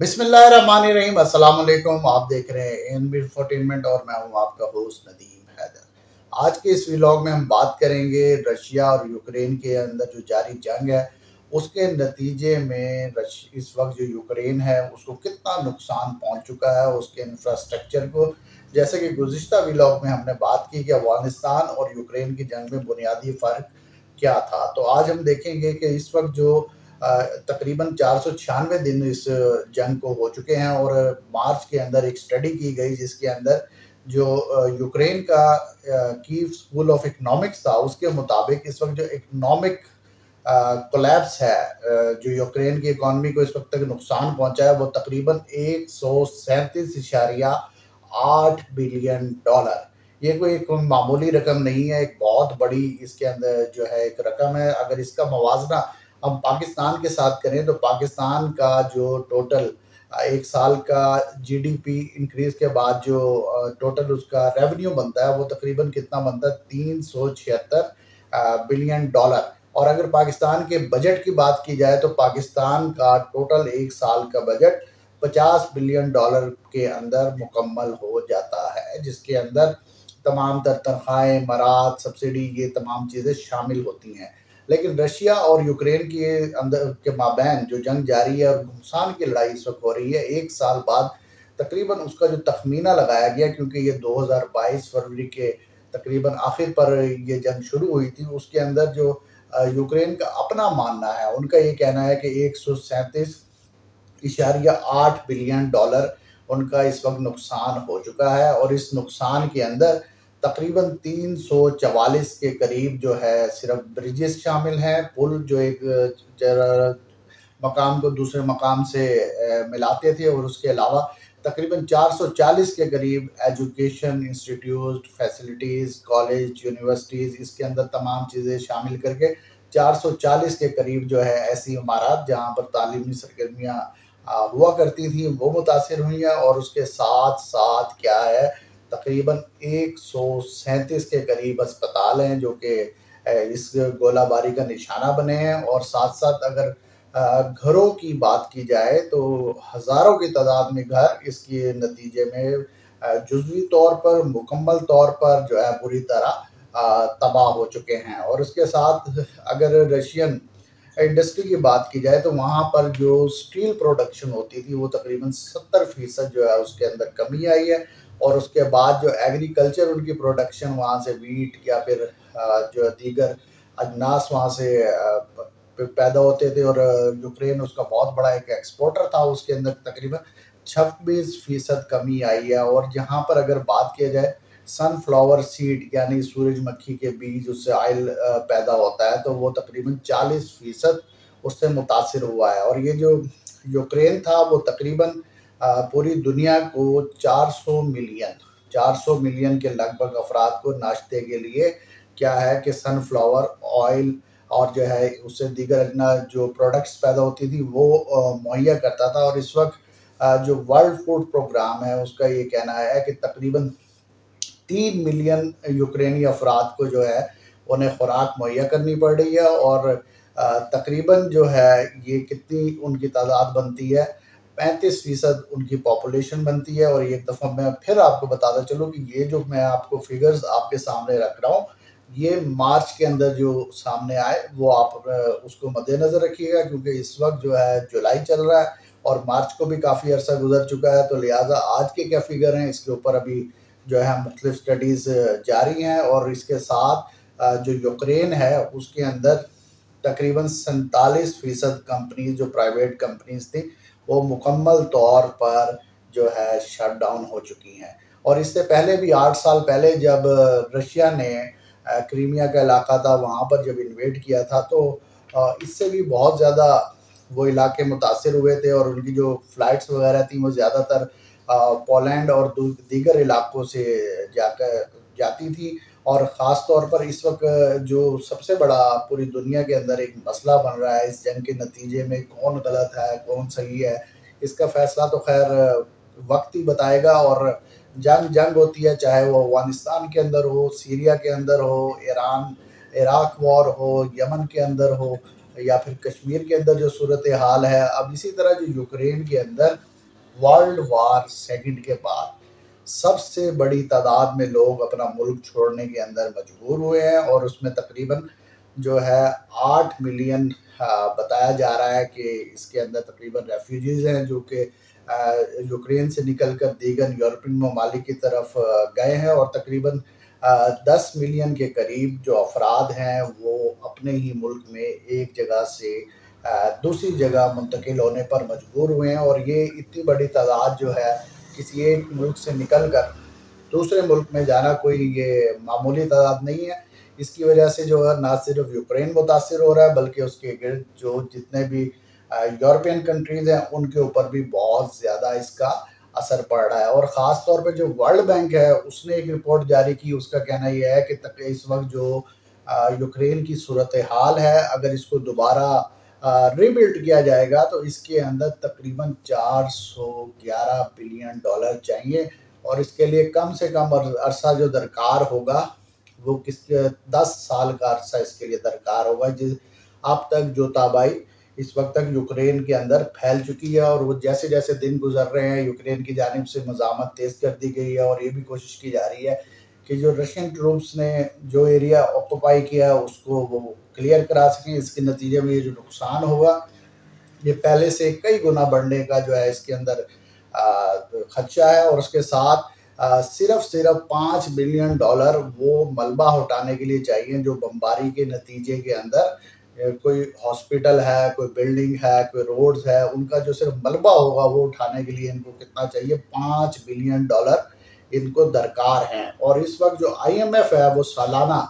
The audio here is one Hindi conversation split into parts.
बिस्मिल्लाहिर्रहमानिर्रहीम। अस्सलाम वालेकुम। आप देख रहे हैं एनबी इंफोटेनमेंट और मैं हूं आपका होस्ट नदीम हैदर। आज के इस व्लॉग में हम बात करेंगे रशिया और यूक्रेन के अंदर जो जारी जंग है उसके नतीजे में इस वक्त जो यूक्रेन है उसको कितना नुकसान पहुंच चुका है उसके इंफ्रास्ट्रक्चर को। जैसे कि गुज़िश्ता व्लॉग में हमने बात की कि अफगानिस्तान और यूक्रेन की जंग में बुनियादी फ़र्क क्या था, तो आज हम देखेंगे कि इस वक्त जो तकरीबन 496 दिन इस जंग को हो चुके हैं और मार्च के अंदर एक स्टडी की गई जिसके अंदर जो यूक्रेन का कीव स्कूल ऑफ इकोनॉमिक्स था उसके मुताबिक इस वक्त जो इकोनॉमिक कोलैप्स है, जो यूक्रेन की इकोनॉमी को इस वक्त तक नुकसान पहुंचा है वो तकरीबन 137.8 बिलियन डॉलर। ये कोई मामूली रकम नहीं है, एक बहुत बड़ी इसके अंदर जो है एक रकम है। अगर इसका मवाजना हम पाकिस्तान के साथ करें तो पाकिस्तान का जो टोटल एक साल का जीडीपी इंक्रीज के बाद जो टोटल उसका रेवेन्यू बनता है वो तकरीबन कितना बनता है, 376 बिलियन डॉलर। और अगर पाकिस्तान के बजट की बात की जाए तो पाकिस्तान का टोटल एक साल का बजट 50 बिलियन डॉलर के अंदर मुकम्मल हो जाता है, जिसके अंदर तमाम तर तनख्वाहें, मराद, सब्सिडी, ये तमाम चीज़ें शामिल होती हैं। लेकिन रशिया और यूक्रेन के अंदर के माबैन जो जंग जारी है और घमासान की लड़ाई इस वक्त हो रही है, एक साल बाद तकरीबन उसका जो तखमीना लगाया गया, क्योंकि ये 2022 फरवरी के तकरीबन आखिर पर ये जंग शुरू हुई थी, उसके अंदर जो यूक्रेन का अपना मानना है, उनका ये कहना है कि 137.8 बिलियन डॉलर उनका इस वक्त नुकसान हो चुका है। और इस नुकसान के अंदर तकरीबन 344 के करीब जो है सिर्फ ब्रिजेस शामिल हैं, पुल जो एक मकाम को दूसरे मकाम से मिलाते थे, और उसके अलावा तकरीबन 440 के करीब education institute, facilities, college, universities, इसके अंदर तमाम चीज़ें शामिल करके 440 के करीब जो है ऐसी इमारत जहाँ पर तालीमी सरगर्मियाँ हुआ करती थी वो मुतासर हुई हैं। और उसके साथ साथ क्या है, तकरीबन 137 के करीब अस्पताल हैं जो कि इस गोलाबारी का निशाना बने हैं। और साथ साथ अगर घरों की बात की जाए तो हज़ारों की तादाद में घर इसके नतीजे में जुज़वी तौर पर, मुकम्मल तौर पर जो है बुरी तरह तबाह हो चुके हैं। और उसके साथ अगर रशियन इंडस्ट्री की बात की जाए तो वहाँ पर जो स्टील प्रोडक्शन होती थी वो तकरीबन 70% जो है उसके अंदर कमी आई है। और उसके बाद जो एग्रीकल्चर उनकी प्रोडक्शन वहाँ से वीट या फिर जो दीगर अजनास वहाँ से पैदा होते थे, और यूक्रेन उसका बहुत बड़ा एक एक्सपोर्टर था, उसके अंदर तकरीबन 26% कमी आई है। और जहाँ पर अगर बात किया जाए सनफ्लावर सीड यानी सूरजमुखी के बीज, उससे ऑयल पैदा होता है, तो वो तकरीबन 40% उससे मुतासर हुआ है। और ये जो यूक्रेन था वो तकरीबन पूरी दुनिया को 400 मिलियन के लगभग अफराद को नाश्ते के लिए क्या है कि सनफ्लावर ऑयल और जो है उससे दीगर अजना जो प्रोडक्ट्स पैदा होती थी वो मुहैया करता था। और इस वक्त जो वर्ल्ड फूड प्रोग्राम है उसका ये कहना है कि तकरीबन 3 मिलियन यूक्रेनी अफराद को जो है उन्हें खुराक मुहैया करनी पड़ रही है। और तकरीबन जो है ये कितनी उनकी तादाद बनती है, 35% उनकी पॉपुलेशन बनती है। और एक दफ़ा मैं फिर आपको बताता चलूँ कि ये जो मैं आपको फिगर्स आपके सामने रख रहा हूँ, ये मार्च के अंदर जो सामने आए वो आप उसको मद्देनज़र रखिएगा, क्योंकि इस वक्त जो है जुलाई चल रहा है और मार्च को भी काफ़ी अरसा गुजर चुका है, तो लिहाजा आज के क्या फिगर हैं इसके ऊपर अभी जो है मुख्तलिफ स्टडीज़ जारी हैं। और इसके साथ जो यूक्रेन है उसके अंदर तकरीबन 47% कंपनीज जो प्राइवेट कंपनीज थी वो मुकम्मल तौर पर जो है शट डाउन हो चुकी हैं। और इससे पहले भी 8 साल पहले जब रशिया ने क्रीमिया का इलाका था वहाँ पर जब इन्वेड किया था, तो इससे भी बहुत ज़्यादा वो इलाके मुतासर हुए थे और उनकी जो फ़्लाइट्स वगैरह थी वो ज़्यादातर पोलैंड और दीगर इलाकों से जाकर जाती थी। और ख़ास तौर पर इस वक्त जो सबसे बड़ा पूरी दुनिया के अंदर एक मसला बन रहा है इस जंग के नतीजे में, कौन गलत है कौन सही है, इसका फैसला तो खैर वक्त ही बताएगा। और जंग जंग होती है, चाहे वो अफगानिस्तान के अंदर हो, सीरिया के अंदर हो, ईरान इराक वॉर हो, यमन के अंदर हो, या फिर कश्मीर के अंदर जो सूरत हाल है, अब इसी तरह जो यूक्रेन के अंदर वर्ल्ड वार सेकंड के बाद सबसे बड़ी तादाद में लोग अपना मुल्क छोड़ने के अंदर मजबूर हुए हैं और उसमें तकरीबन जो है 8 मिलियन बताया जा रहा है कि इसके अंदर तकरीबन रेफ्यूजीज हैं जो कि यूक्रेन से निकलकर दीगर यूरोपियन ममालिक की तरफ गए हैं और तकरीबन 10 मिलियन के करीब जो अफराद हैं वो अपने ही मुल्क में एक जगह से दूसरी जगह मुंतकिल होने पर मजबूर हुए हैं और ये इतनी बड़ी तादाद जो है किसी एक मुल्क से निकल कर दूसरे मुल्क में जाना कोई ये मामूली तादाद नहीं है। इसकी वजह से जो है ना सिर्फ यूक्रेन मुतासिर हो रहा है बल्कि उसके गिर्द जो जितने भी यूरोपियन कंट्रीज हैं उनके ऊपर भी बहुत ज़्यादा इसका असर पड़ रहा है और ख़ास तौर पे जो वर्ल्ड बैंक है उसने एक रिपोर्ट जारी की। उसका कहना यह है कि इस वक्त जो यूक्रेन की सूरत हाल है अगर इसको दोबारा रीबिल्ड किया जाएगा तो इसके अंदर तकरीबन 411 बिलियन डॉलर चाहिए और इसके लिए कम से कम अरसा जो दरकार होगा वो किसके 10 साल का अरसा इसके लिए दरकार होगा। जिस अब तक जो तबाही इस वक्त तक यूक्रेन के अंदर फैल चुकी है और वो जैसे जैसे दिन गुजर रहे हैं यूक्रेन की जानिब से मज़ामत तेज़ कर दी गई है और ये भी कोशिश की जा रही है कि जो रशियन ट्रूप्स ने जो एरिया ऑक्यूपाई किया है उसको वो क्लियर करा सकें। इसके नतीजे में ये जो नुकसान होगा ये पहले से कई गुना बढ़ने का जो है इसके अंदर खदशा है और उसके साथ सिर्फ 5 बिलियन डॉलर वो मलबा हटाने के लिए चाहिए जो बमबारी के नतीजे के अंदर कोई हॉस्पिटल है, कोई बिल्डिंग है, कोई रोड्स है, उनका जो सिर्फ मलबा होगा वो उठाने के लिए इनको कितना चाहिए 5 बिलियन डॉलर इनको दरकार हैं और इस वक्त जो IMF है वो सालाना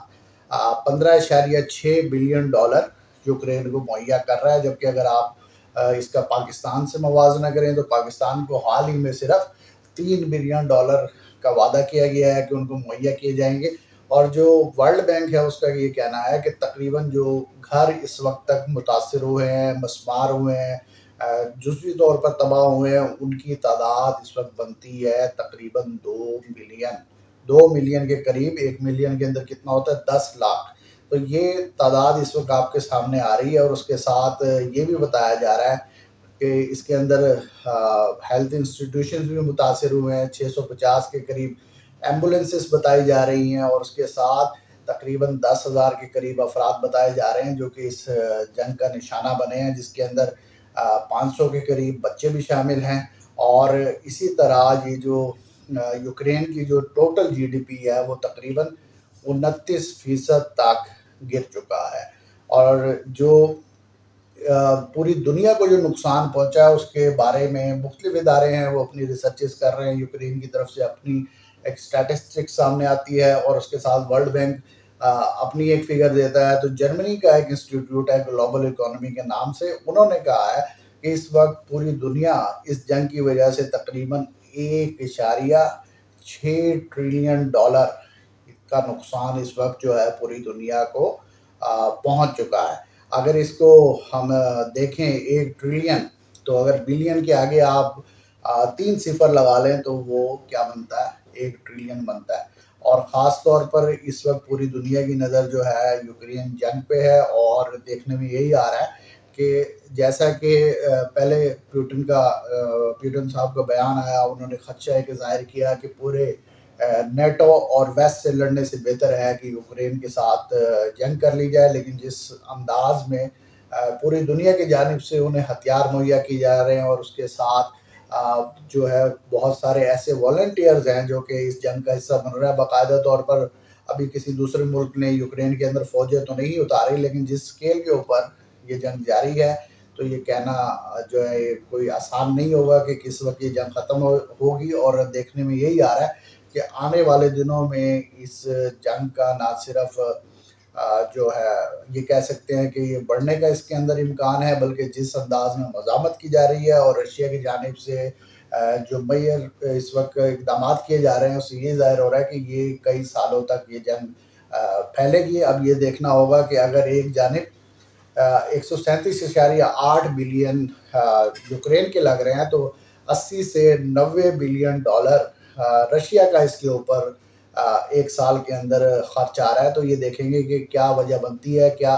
15.6 बिलियन डॉलर यूक्रेन को मुहैया कर रहा है। जबकि अगर आप इसका पाकिस्तान से मवाजना करें तो पाकिस्तान को हाल ही में सिर्फ 3 बिलियन डॉलर का वादा किया गया है कि उनको मुहैया किए जाएंगे और जो वर्ल्ड बैंक है उसका ये कहना है कि तकरीबन जो घर इस वक्त तक मुतासर हुए हैं, मस्मार हुए हैं, जुज़वी तौर पर तबाह हुए हैं, उनकी तादाद इस वक्त बनती है तकरीबन 2 मिलियन के करीब। 1 मिलियन के अंदर कितना होता है 10 लाख। तो ये तादाद इस वक्त आपके सामने आ रही है और उसके साथ ये भी बताया जा रहा है कि इसके अंदर हेल्थ इंस्टीट्यूशंस भी मुतासर हुए हैं। 650 के करीब एम्बुलेंसेस बताई जा रही हैं और उसके साथ तकरीबन 10,000 के करीब अफराद बताए जा रहे हैं जो कि इस जंग का निशाना बने हैं जिसके अंदर 500 के करीब बच्चे भी शामिल हैं और इसी तरह ये जो यूक्रेन की जो टोटल GDP है वो तकरीबन 29% तक गिर चुका है और जो पूरी दुनिया को जो नुकसान पहुंचा है उसके बारे में मुख्तलिफ इदारे हैं वो अपनी रिसर्चेस कर रहे हैं। यूक्रेन की तरफ से अपनी एक स्टैटिस्टिक्स सामने आती है और उसके साथ वर्ल्ड बैंक अपनी एक फिगर देता है। तो जर्मनी का एक इंस्टीट्यूट है ग्लोबल इकोनॉमी के नाम से, उन्होंने कहा है कि इस वक्त पूरी दुनिया इस जंग की वजह से तकरीबन 1.6 ट्रिलियन डॉलर का नुकसान इस वक्त जो है पूरी दुनिया को पहुंच चुका है। अगर इसको हम देखें 1 ट्रिलियन तो अगर बिलियन के आगे आप 3 सिफर लगा लें तो वो क्या बनता है 1 ट्रिलियन बनता है। और ख़ास तौर पर इस वक्त पूरी दुनिया की नज़र जो है यूक्रेन जंग पे है और देखने में यही आ रहा है कि जैसा कि पहले प्यूटन साहब का बयान आया, उन्होंने खदशा एक ज़ाहिर किया कि पूरे नेटो और वेस्ट से लड़ने से बेहतर है कि यूक्रेन के साथ जंग कर ली जाए। लेकिन जिस अंदाज में पूरी दुनिया की जानिब से उन्हें हथियार मुहैया किए जा रहे हैं और उसके साथ जो है बहुत सारे ऐसे वॉलंटियर्स हैं जो कि इस जंग का हिस्सा बन रहे हैं। बाकायदा तौर पर अभी किसी दूसरे मुल्क ने यूक्रेन के अंदर फौजें तो नहीं उतारी लेकिन जिस स्केल के ऊपर ये जंग जारी है तो ये कहना जो है कोई आसान नहीं होगा कि किस वक्त ये जंग ख़त्म होगी। और देखने में यही आ रहा है कि आने वाले दिनों में इस जंग का ना सिर्फ जो है ये कह सकते हैं कि ये बढ़ने का इसके अंदर इम्कान है बल्कि जिस अंदाज में मज़ामत की जा रही है और रशिया की जानिब से जो मैयर इस वक्त इकदाम किए जा रहे हैं उससे ये ज़ाहिर हो रहा है कि ये कई सालों तक ये जंग फैलेगी। अब ये देखना होगा कि अगर एक जानिब 137.8 बिलियन यूक्रेन के लग रहे हैं तो 80 से 90 बिलियन डॉलर रशिया का इसके ऊपर एक साल के अंदर खर्च आ रहा है। तो ये देखेंगे कि क्या वजह बनती है क्या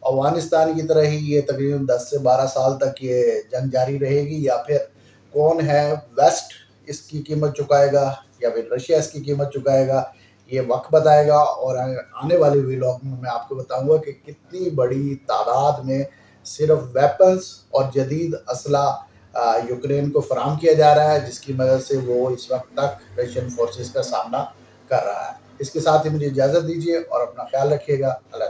अफ़गानिस्तान की तरह ही ये तकरीबन 10 से 12 साल तक ये जंग जारी रहेगी, या फिर कौन है वेस्ट इसकी कीमत चुकाएगा या फिर रशिया इसकी कीमत चुकाएगा, ये वक्त बताएगा। और आने वाले व्लॉग में मैं आपको बताऊंगा कि कितनी बड़ी तादाद में सिर्फ वेपन्स और जदीद असला यूक्रेन को फराम किया जा रहा है, जिसकी मदद से वो इस वक्त तक रशियन फोर्सेस का सामना कर रहा है। इसके साथ ही मुझे इजाज़त दीजिए और अपना ख्याल रखिएगा। अल्लाह